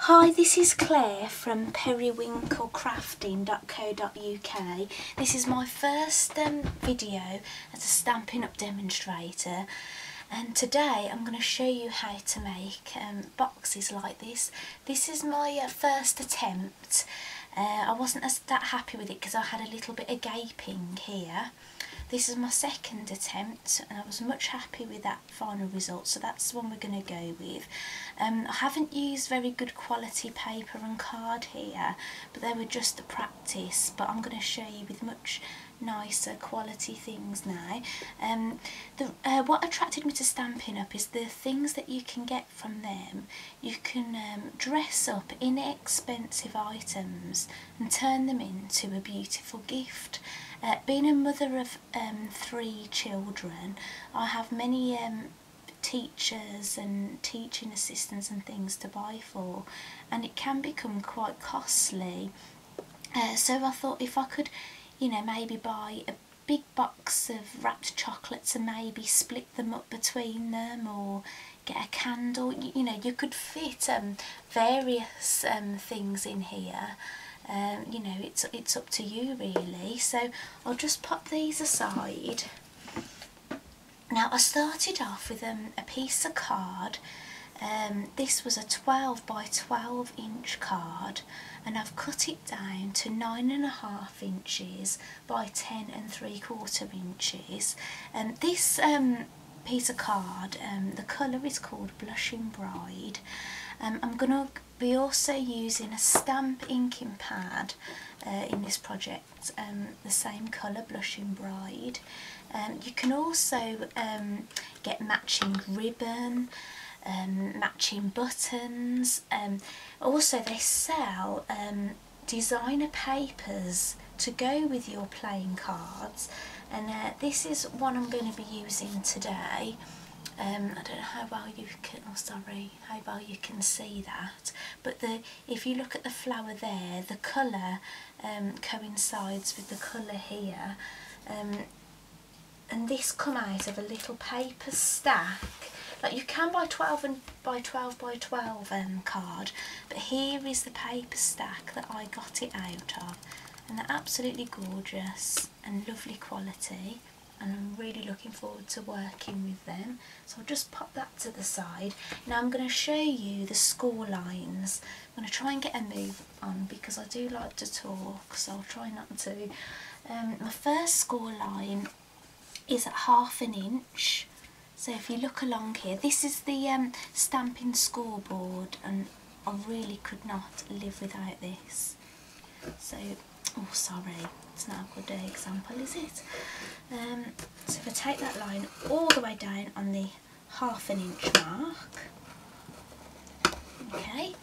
Hi, this is Claire from periwinklecrafting.co.uk. This is my first video as a Stampin' Up demonstrator, and today I'm going to show you how to make boxes like this. This is my first attempt. I wasn't that happy with it because I had a little bit of gaping here. This is my second attempt and I was much happy with that final result, so that's the one we're going to go with. I haven't used very good quality paper and card here, but they were just a practice, but I'm going to show you with much nicer quality things now. What attracted me to Stampin' Up is the things that you can get from them. You can dress up inexpensive items and turn them into a beautiful gift. Being a mother of 3 children, I have many teachers and teaching assistants and things to buy for, and it can become quite costly. So I thought if I could, you know, maybe buy a big box of wrapped chocolates and maybe split them up between them, or get a candle, you know, you could fit various things in here. You know, it's up to you really. So I'll just pop these aside. Now I started off with a piece of card. This was a 12 by 12 inch card, and I've cut it down to 9.5 inches by 10 3/4 inches. This piece of card, the colour is called Blushing Bride. I'm going to be also using a stamp inking pad in this project, the same colour, Blushing Bride. You can also get matching ribbon, matching buttons. Also they sell designer papers to go with your playing cards, and this is one I'm going to be using today. I don't know how well you can, how well you can see that, but if you look at the flower there, the colour coincides with the colour here, and this come out of a little paper stack. Like, you can buy 12 by 12 by 12 card, but here is the paper stack that I got it out of, and they're absolutely gorgeous and lovely quality, and I'm really looking forward to working with them. So I'll just pop that to the side. Now I'm going to show you the score lines. I'm going to try and get a move on because I do like to talk, so I'll try not to. My first score line is at 1/2 inch. So if you look along here, this is the stamping scoreboard, and I really could not live without this. So, oh sorry, it's not a good example, is it? So if I take that line all the way down on the 1/2 inch mark, okay,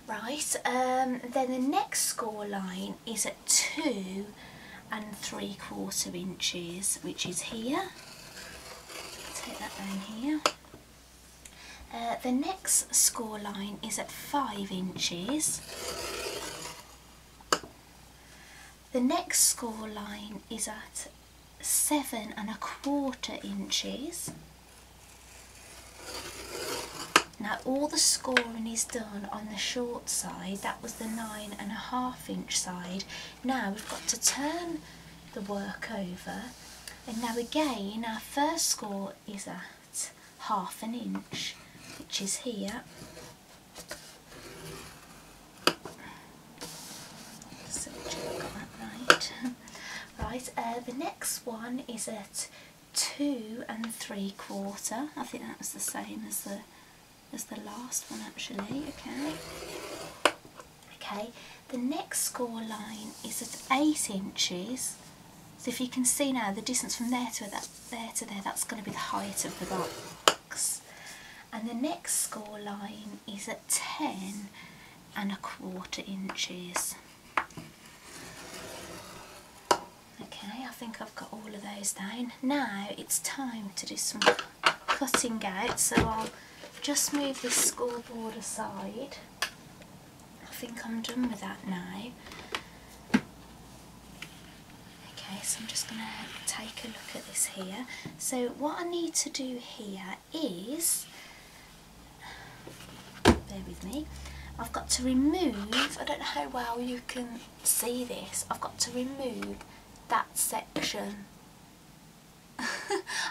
right, then the next score line is at 2 3/4 inches, which is here. Take that down here. The next score line is at 5 inches. The next score line is at 7 1/4 inches. Now all the scoring is done on the short side. That was the 9.5 inch side. Now we've got to turn the work over, and now again our first score is at 1/2 inch, which is here. So I've got that right. Right, the next one is at 2 3/4. I think that was the same as the last one actually. Okay, the next score line is at 8 inches. So if you can see now the distance from there to there, that's going to be the height of the box. And the next score line is at 10 1/4 inches. Okay, I think I've got all of those down. Now it's time to do some cutting out, so I'll just move this scoreboard aside. I think I'm done with that now. Okay, so I'm just going to take a look at this here. So what I need to do here is, bear with me, I've got to remove, I don't know how well you can see this, I've got to remove that section.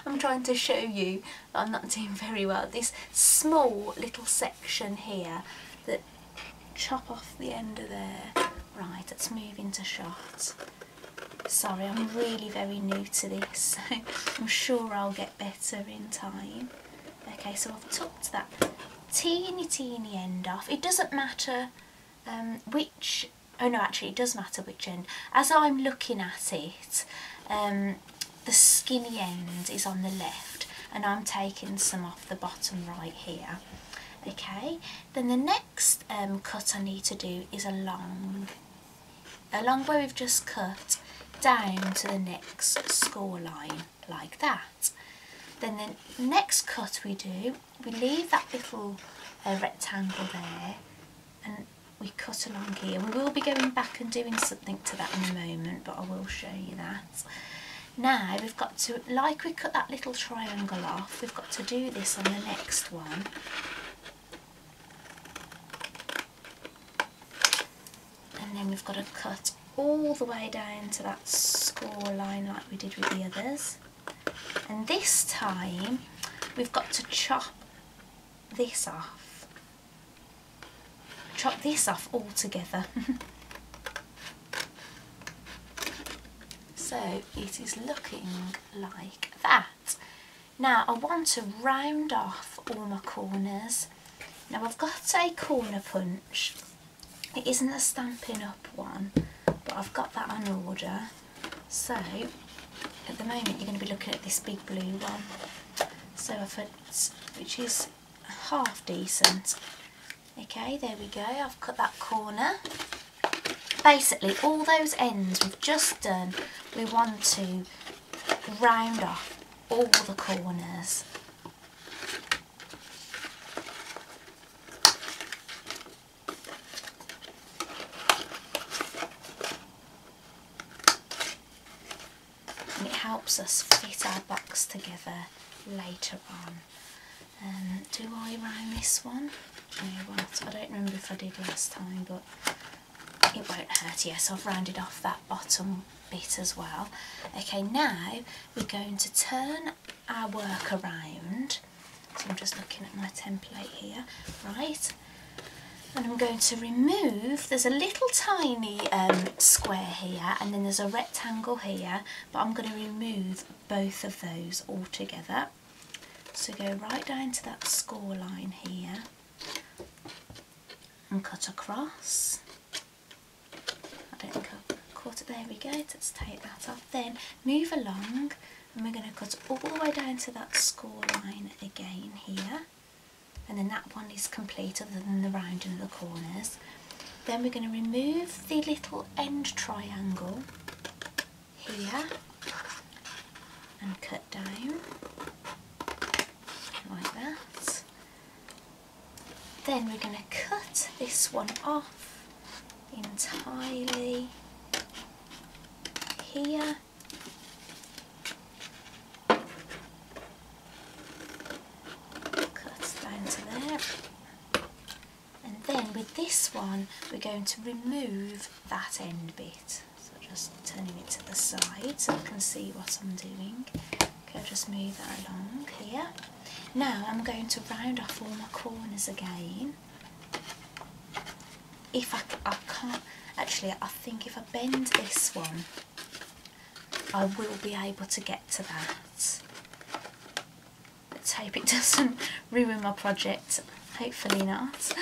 I'm trying to show you that I'm not doing very well. This small little section here that chop off the end of there. Right, let's move into shot. Sorry, I'm really very new to this, so I'm sure I'll get better in time. Okay, so I've tucked that teeny end off. It doesn't matter which, oh no, actually it does matter which end. As I'm looking at it, the skinny end is on the left and I'm taking some off the bottom right here. Okay, then the next cut I need to do is along where we've just cut, down to the next score line, like that. Then the next cut we do, we leave that little rectangle there and we cut along here. We will be going back and doing something to that in a moment, but I will show you that. Now we've got to, like we cut that little triangle off, we've got to do this on the next one. And then we've got to cut all the way down to that score line like we did with the others. And this time we've got to chop this off. Chop this off all together. So it is looking like that. Now I want to round off all my corners. Now I've got a corner punch. It isn't a Stampin' Up one, but I've got that on order. So at the moment you're going to be looking at this big blue one. So which is half decent. Okay, there we go. I've cut that corner. Basically all those ends we've just done, we want to round off all the corners. And it helps us fit our box together later on. Do I round this one? You know what, I don't remember if I did last time, but it won't hurt. Yes, I've rounded off that bottom bit as well. Okay, now we're going to turn our work around. So I'm just looking at my template here, right? And I'm going to remove, there's a little tiny square here and then there's a rectangle here, but I'm going to remove both of those all together. So go right down to that score line here and cut across. I don't think I've caught it, there we go, let's take that off. Then move along and we're going to cut all the way down to that score line again here. And then that one is complete other than the rounding of the corners. Then we're going to remove the little end triangle here and cut down like that. Then we're going to cut this one off entirely here. And then with this one we're going to remove that end bit, so just turning it to the side so I can see what I'm doing. Okay, I'll just move that along here. Now I'm going to round off all my corners again. If I can't, actually I think if I bend this one I will be able to get to that. Let's hope it doesn't ruin my project. Hopefully not.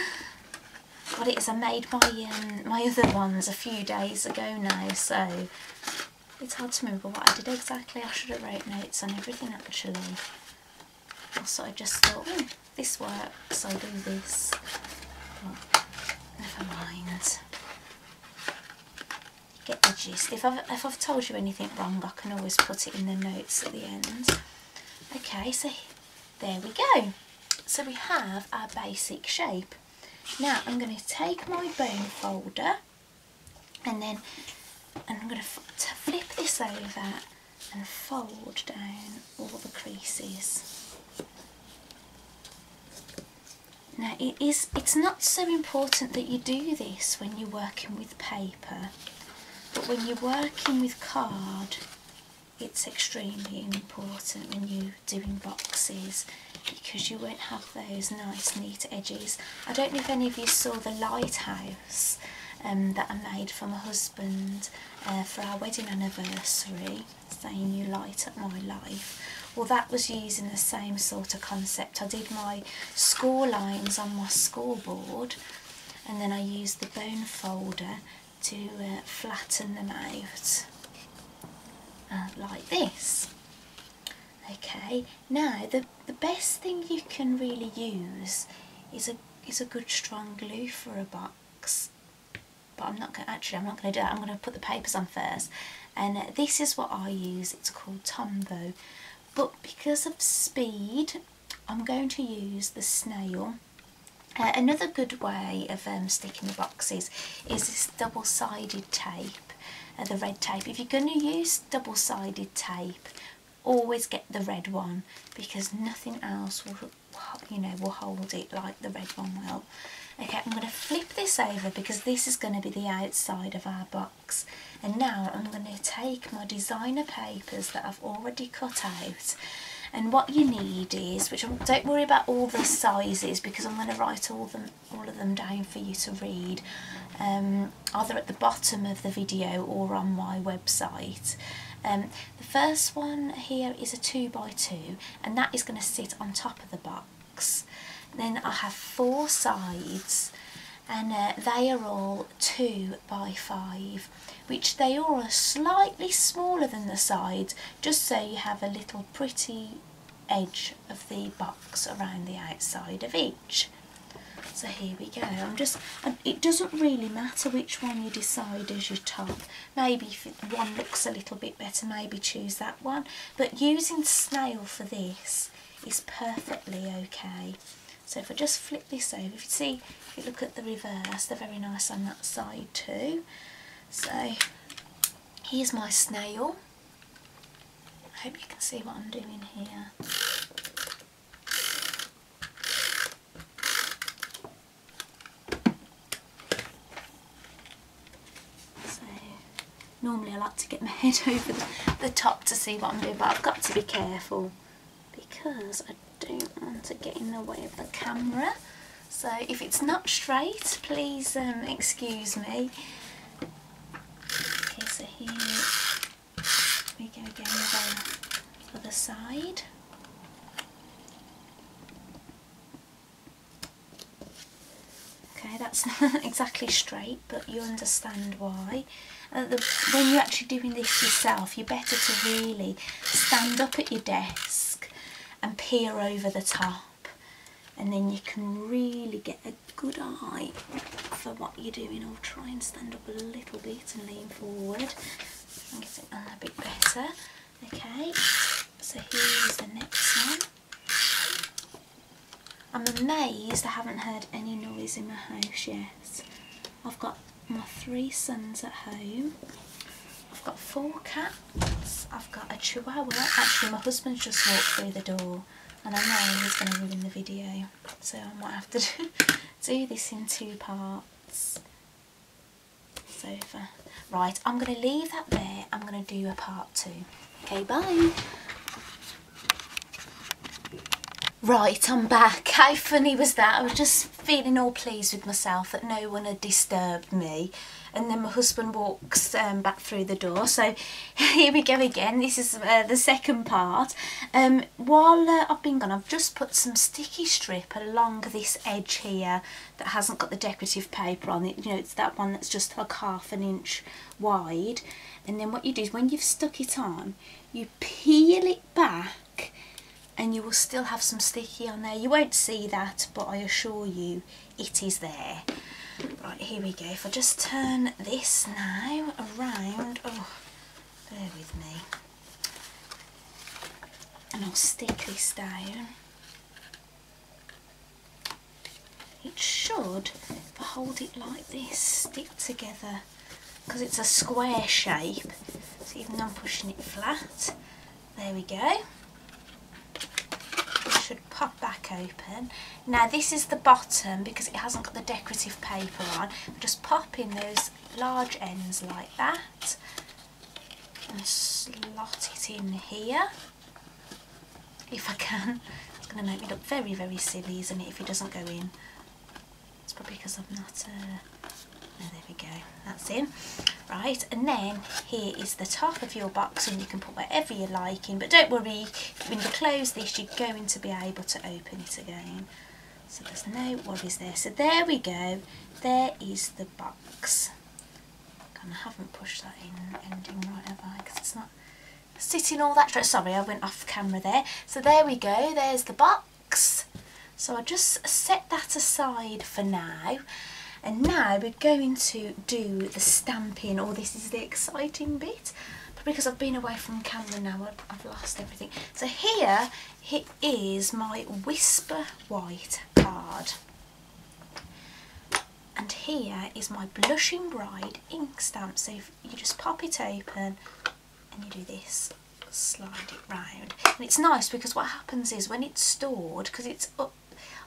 What it is, I made my other ones a few days ago now, so it's hard to remember what I did exactly. I should have wrote notes on everything actually. Also I just thought, this works, I'll do this. But never mind. Get the gist. If I've told you anything wrong, I can always put it in the notes at the end. Okay, so there we go. So we have our basic shape. Now I'm going to take my bone folder and then I'm going to flip this over and fold down all the creases. Now it's not so important that you do this when you're working with paper, but when you're working with card, it's extremely important when you're doing boxes, because you won't have those nice neat edges. I don't know if any of you saw the lighthouse that I made for my husband for our wedding anniversary, saying "You light up my life." Well, that was using the same sort of concept. I did my score lines on my scoreboard, and then I used the bone folder to flatten them out like this. Okay, now the best thing you can really use is a good strong glue for a box. But I'm not going to do that. I'm going to put the papers on first, and this is what I use. It's called Tombow. But because of speed, I'm going to use the snail. Another good way of sticking the boxes is this double-sided tape, the red tape. If you're going to use double-sided tape, always get the red one, because nothing else will, will hold it like the red one will. Okay, I'm going to flip this over because this is going to be the outside of our box. And now I'm going to take my designer papers that I've already cut out. And what you need is, don't worry about all the sizes, because I'm going to write all of them down for you to read, either at the bottom of the video or on my website. The first one here is a 2x2, and that is going to sit on top of the box. Then I have 4 sides, and they are all 2x5, which they all are slightly smaller than the sides, just so you have a little pretty edge of the box around the outside of each. So here we go. It doesn't really matter which one you decide as your top. Maybe if one looks a little bit better, maybe choose that one. But using snail for this is perfectly okay. So if I just flip this over, if you look at the reverse, they're very nice on that side too. So here's my snail. I hope you can see what I'm doing here. So normally I like to get my head over the top to see what I'm doing, but I've got to be careful because I don't want to get in the way of the camera. So if it's not straight, please excuse me. Okay, so here we go again with the other side. Okay, that's not exactly straight, but you understand why. When you're actually doing this yourself, you're better to really stand up at your desk and peer over the top, and then you can really get a good eye for what you're doing. I'll try and stand up a little bit and lean forward and get it on a bit better. Okay, so here's the next one. I'm amazed I haven't heard any noise in my house yet. I've got my 3 sons at home. I've got 4 cats. I've got a chihuahua. Actually, my husband's just walked through the door, and I know he's going to ruin the video, so I might have to do this in 2 parts. Sofa. Right, I'm going to leave that there. I'm going to do a part 2. Okay, bye. Right, I'm back. How funny was that? I was just feeling all pleased with myself that no one had disturbed me, and then my husband walks back through the door. So here we go again. This is the second part. While I've been gone, I've just put some sticky strip along this edge here that hasn't got the decorative paper on it. You know, it's that one that's just like 1/2 inch wide. And then what you do is, when you've stuck it on, you peel it back, and you will still have some sticky on there. You won't see that, but I assure you it is there. Right, here we go. If I just turn this now around, oh, bear with me, and I'll stick this down. It should, if I hold it like this, stick together, because it's a square shape. So even though I'm pushing it flat, there we go. should pop back open. Now this is the bottom because it hasn't got the decorative paper on. Just pop in those large ends like that and slot it in here if I can. It's going to make me look very, very silly, isn't it, if it doesn't go in. It's probably because I'm not... Oh, there we go, that's in. Right, and then here is the top of your box, and you can put whatever you like in, but don't worry, when you close this you're going to be able to open it again. So there's no worries there. So there we go, there is the box. And I haven't pushed that ending right, have I? Because it's not sitting all that straight. Sorry, I went off camera there. So there we go, there's the box. So I'll just set that aside for now. And now we're going to do the stamping. Oh, this is the exciting bit. But because I've been away from camera now, I've lost everything. So here it is my Whisper White card. And here is my Blushing Bride ink stamp. So if you just pop it open and you do this, slide it round. And it's nice because what happens is when it's stored, because it's up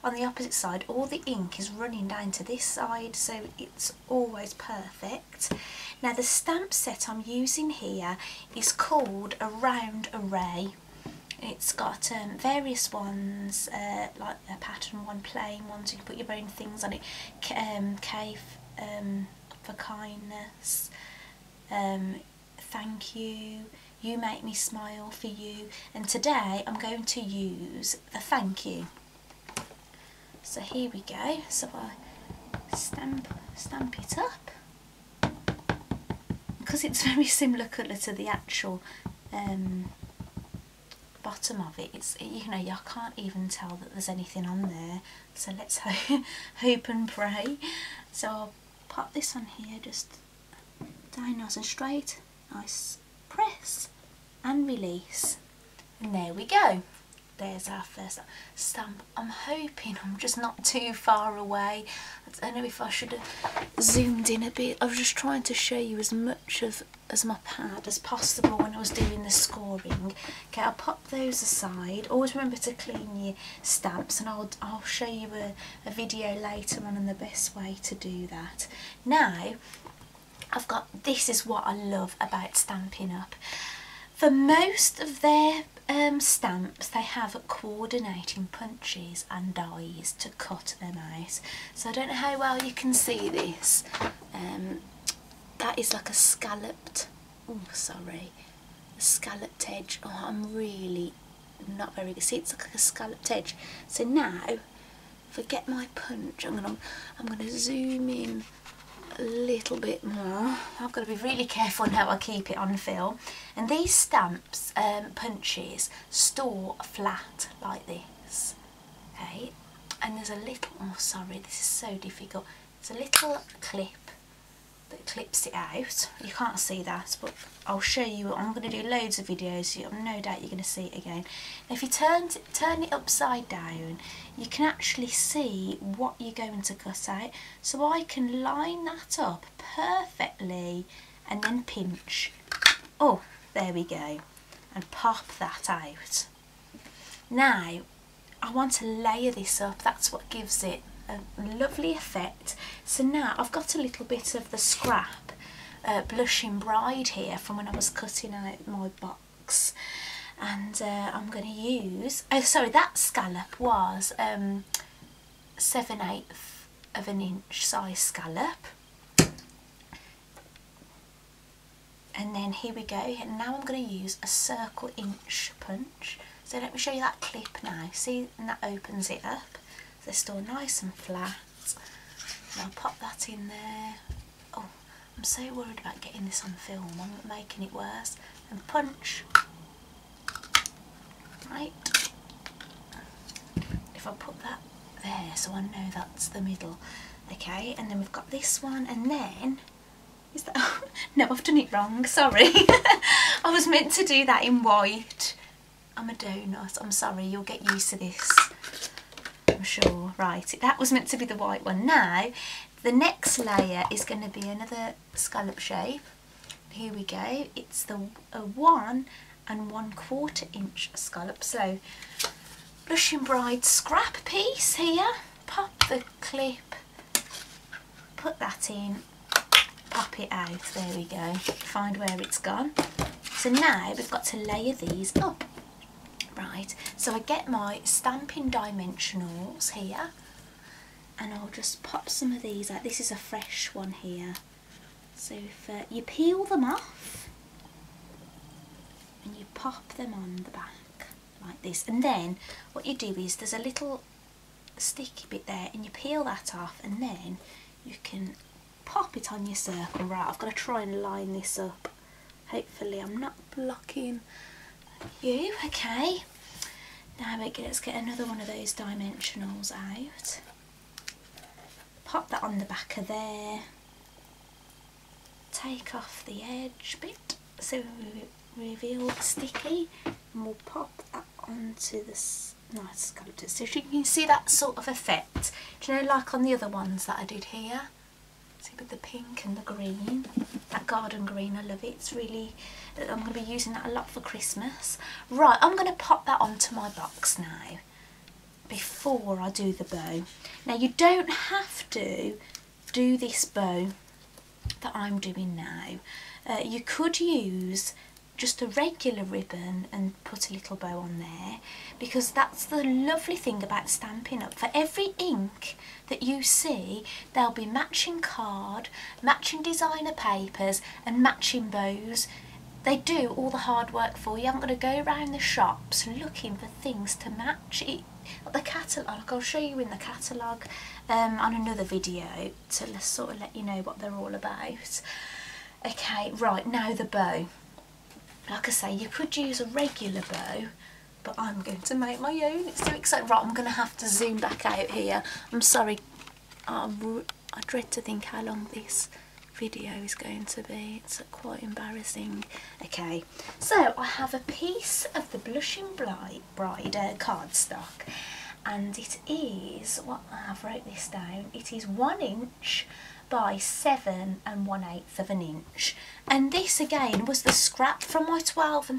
on the opposite side, all the ink is running down to this side, so it's always perfect. Now the stamp set I'm using here is called a Round Array. It's got various ones, like a pattern one, plain ones, you can put your own things on it, K for kindness, thank you, you make me smile for you, and today I'm going to use the thank you. So here we go, so I stamp it up, because it's very similar colour to the actual bottom of it. It's, you know, I can't even tell that there's anything on there, so let's hope and pray. So I'll pop this on here, just down nice and straight, nice press and release, and there we go. There's our first stamp. I'm hoping I'm just not too far away. I don't know if I should have zoomed in a bit. I was just trying to show you as much as my pad as possible when I was doing the scoring. Okay, I'll pop those aside. Always remember to clean your stamps, and I'll show you a video later on the best way to do that. Now, this is what I love about Stampin' Up. For most of their stamps, they have coordinating punches and dies to cut them out. So I don't know how well you can see this. That is like a scalloped, a scalloped edge. Oh, I'm really not very good. See, it's like a scalloped edge. So now, if I get my punch, I'm gonna zoom in a little bit more. I've got to be really careful now I keep it on film. And these stamps, punches, store flat like this. Okay, and there's a little, oh sorry, this is so difficult. There's a little clip that clips it out. You can't see that, but I'll show you. I'm going to do loads of videos, so I've no doubt you're going to see it again. Now if you turn it upside down, you can actually see what you're going to cut out. So I can line that up perfectly and then pinch. Oh, there we go. And pop that out. Now, I want to layer this up. That's what gives it a lovely effect. So now I've got a little bit of the scrap Blushing Bride here from when I was cutting out my box, and I'm going to use, oh sorry, that scallop was 7/8 of an inch size scallop. And then here we go, and now I'm going to use a circle inch punch. So let me show you that clip now. See, and that opens it up. They're still nice and flat. And I'll pop that in there. Oh, I'm so worried about getting this on film. I'm making it worse. And punch. Right. If I put that there, so I know that's the middle. Okay, and then we've got this one, and then is that? Oh, no, I've done it wrong. Sorry. I was meant to do that in white. I'm a donut. I'm sorry. You'll get used to this, I'm sure. Right, that was meant to be the white one. Now the next layer is going to be another scallop shape. Here we go. It's the 1 1/4 inch scallop. So Blushing Bride scrap piece here. Pop the clip, put that in, pop it out, there we go, find where it's gone. So now we've got to layer these up. Right, so I get my stamping dimensionals here and I'll just pop some of these out. This is a fresh one here. So if you peel them off and you pop them on the back like this, and then what you do is there's a little sticky bit there and you peel that off and then you can pop it on your circle. Right, I've got to try and line this up. Hopefully I'm not blocking you. Okay, now let's get another one of those dimensionals out. Pop that on the back of there. Take off the edge bit so we reveal the sticky, and we'll pop that onto this nice sculpture so you can see that sort of effect. Do you know, like on the other ones that I did here? See, with the pink and the green, that garden green, I love it. It's really, I'm going to be using that a lot for Christmas. Right, I'm going to pop that onto my box now before I do the bow. Now you don't have to do this bow that I'm doing now. You could use just a regular ribbon and put a little bow on there, because that's the lovely thing about Stampin' Up. For every ink that you see, there'll be matching card, matching designer papers and matching bows. They do all the hard work for you. I'm going to go around the shops looking for things to match it. The catalogue, I'll show you in the catalogue on another video to sort of let you know what they're all about. Okay, right, now the bow. Like I say, you could use a regular bow, but I'm going to make my own. It's so exciting. Right, I'm going to have to zoom back out here. I'm sorry. I dread to think how long this video is going to be. It's quite embarrassing. Okay, so I have a piece of the Blushing Bride cardstock, and it is, what I have wrote this down, it is 1 inch by 7 1/8 of an inch, and this again was the scrap from my 12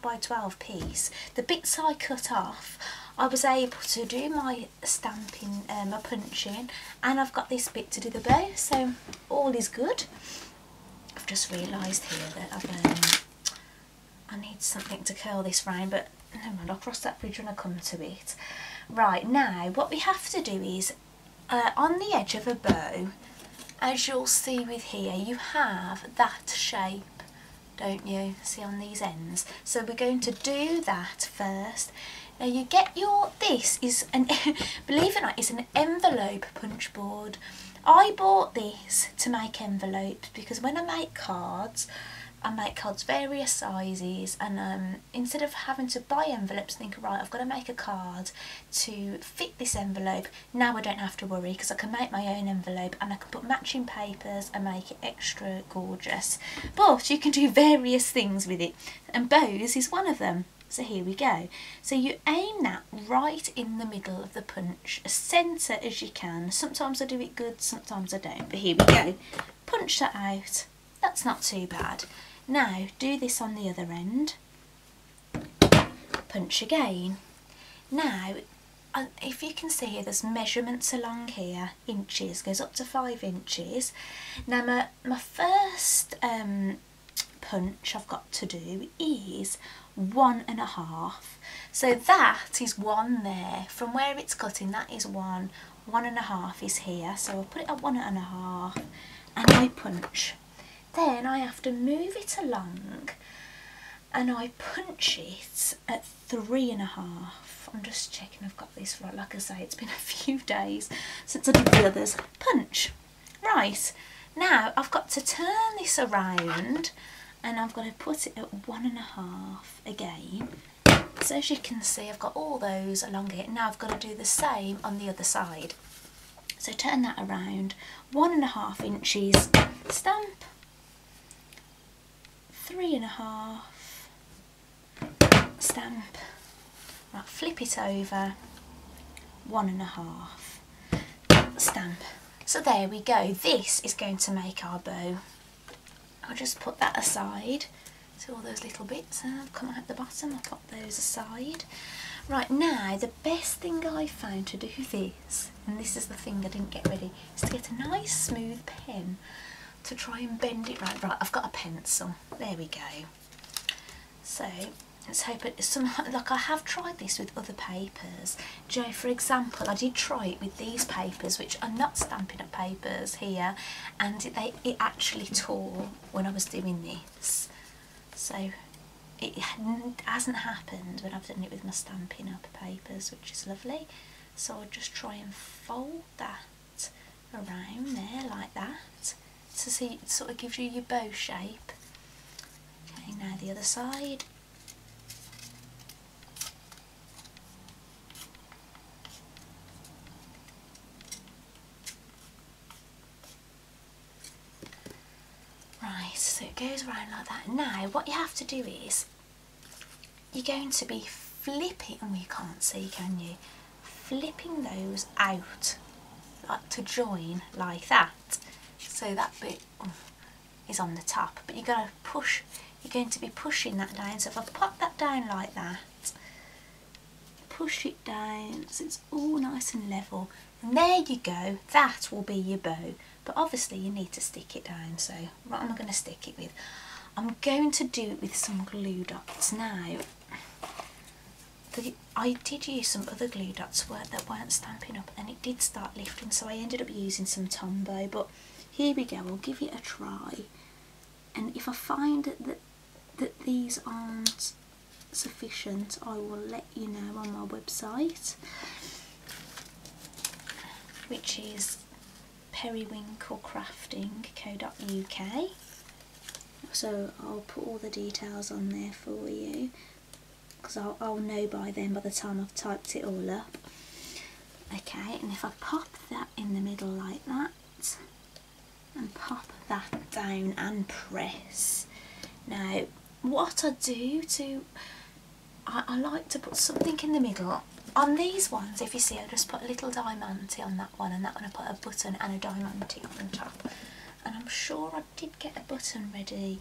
by 12 piece. The bits I cut off, I was able to do my stamping, my punching, and I've got this bit to do the bow, so all is good. I've just realised here that I need something to curl this round, but never mind, I'll cross that bridge when I come to it. Right, now what we have to do is on the edge of a bow, as you'll see with here, you have that shape, don't you? See on these ends. So we're going to do that first. Now you get your, this is an, believe it or not, it's an envelope punch board. I bought this to make envelopes because when I make cards various sizes, and instead of having to buy envelopes and think, right, I've got to make a card to fit this envelope, now I don't have to worry because I can make my own envelope and I can put matching papers and make it extra gorgeous. But you can do various things with it, and bows is one of them. So here we go. So you aim that right in the middle of the punch, as centre as you can. Sometimes I do it good, sometimes I don't, but here we go. Punch that out. That's not too bad. Now do this on the other end. Punch again. Now, if you can see here, there's measurements along here, inches, goes up to 5 inches. Now my first punch I've got to do is 1.5. So that is 1 there. From where it's cutting, that is 1. 1.5 is here. So I'll put it at 1.5 and I punch. Then I have to move it along and I punch it at 3.5. I'm just checking I've got this right. Like I say, it's been a few days since I did the others. Punch. Right, now I've got to turn this around and I've got to put it at 1.5 again. So as you can see, I've got all those along it. Now I've got to do the same on the other side. So turn that around, 1.5 inches, stamp, 3.5, stamp, right, flip it over, 1.5, stamp. So there we go, this is going to make our bow. I'll just put that aside, so all those little bits have come out the bottom, I'll put those aside. Right, now the best thing I found to do this, and this is the thing I didn't get ready, is to get a nice smooth pen to try and bend it right. Right, I've got a pencil. There we go. So let's hope it's like I have tried this with other papers. Do you know, for example, I did try it with these papers, which are not Stampin' Up papers here, and it actually tore when I was doing this. So it hasn't happened when I've done it with my Stampin' Up papers, which is lovely. So I'll just try and fold that around there like that, to see it sort of gives you your bow shape. Okay, now the other side. Right, so it goes around like that. Now what you have to do is, you're going to be flipping, and you can't see, can you? Flipping those out, like to join like that. So that bit is on the top, but you're going to be pushing that down. So if I pop that down like that, push it down so it's all nice and level, and there you go, that will be your bow. But obviously you need to stick it down, so what am I going to stick it with? I'm going to do it with some glue dots. Now, I did use some other glue dots that weren't Stampin' Up, and it did start lifting, so I ended up using some Tombow, but here we go, I'll give it a try, and if I find that these aren't sufficient, I will let you know on my website, which is periwinklecrafting.co.uk. So I'll put all the details on there for you, because I'll know by then, by the time I've typed it all up. Okay, and if I pop that in the middle like that, and pop that down and press. Now what I do I like to put something in the middle. On these ones, if you see, I just put a little diamante on that one, and that one I put a button and a diamante on top. And I'm sure I did get a button ready.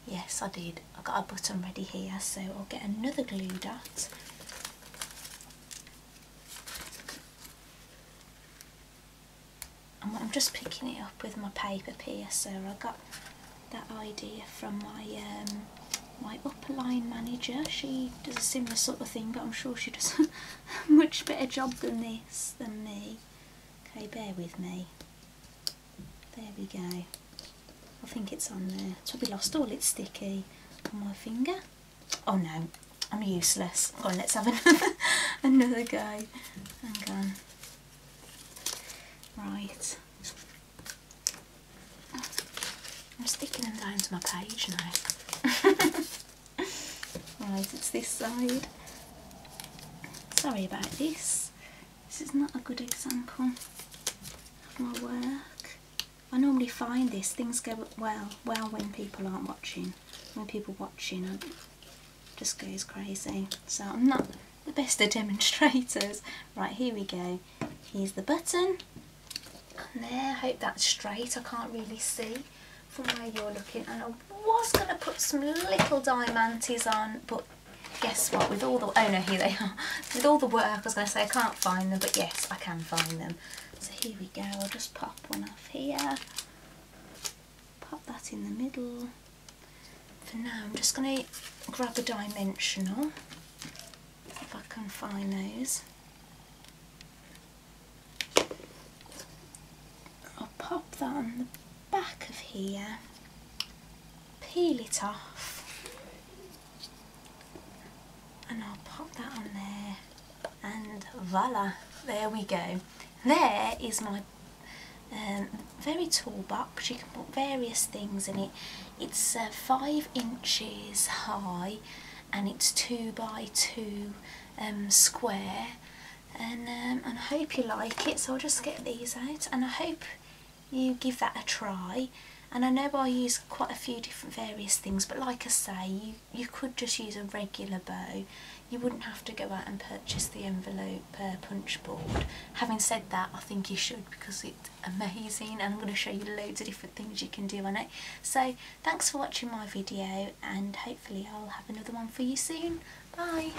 Yes, I did. I got a button ready here, so I'll get another glue dot. And I'm just picking it up with my paper piercer. I got that idea from my upline manager. She does a similar sort of thing, but I'm sure she does a much better job than this than me. Okay, bear with me. There we go. I think it's on there. It's probably lost all its sticky on my finger. Oh no, I'm useless. Go on, let's have another go. Hang on. Right. I'm sticking them down to my page now. Right, it's this side. Sorry about this. This is not a good example of my work. I normally find things go well when people aren't watching. When people watching, it just goes crazy. So I'm not the best of demonstrators. Right, here we go. Here's the button. And there, I hope that's straight. I can't really see from where you're looking, and I was going to put some little diamantes on, but guess what, with all the, oh no, here they are, with all the work I was going to say I can't find them, but yes, I can find them. So here we go, I'll just pop one off here, pop that in the middle. For now I'm just going to grab a dimensional, if I can find those. I'll pop that on the back of here, peel it off, and I'll pop that on there, and voila, there we go. There is my very tall box. You can put various things in it. It's 5 inches high, and it's 2 by 2 square, and I hope you like it. So I'll just get these out, and I hope you give that a try. And I know I use quite a few different various things, but like I say, you could just use a regular bow. You wouldn't have to go out and purchase the envelope punch board. Having said that, I think you should, because it's amazing, and I'm going to show you loads of different things you can do on it. So thanks for watching my video, and hopefully I'll have another one for you soon. Bye!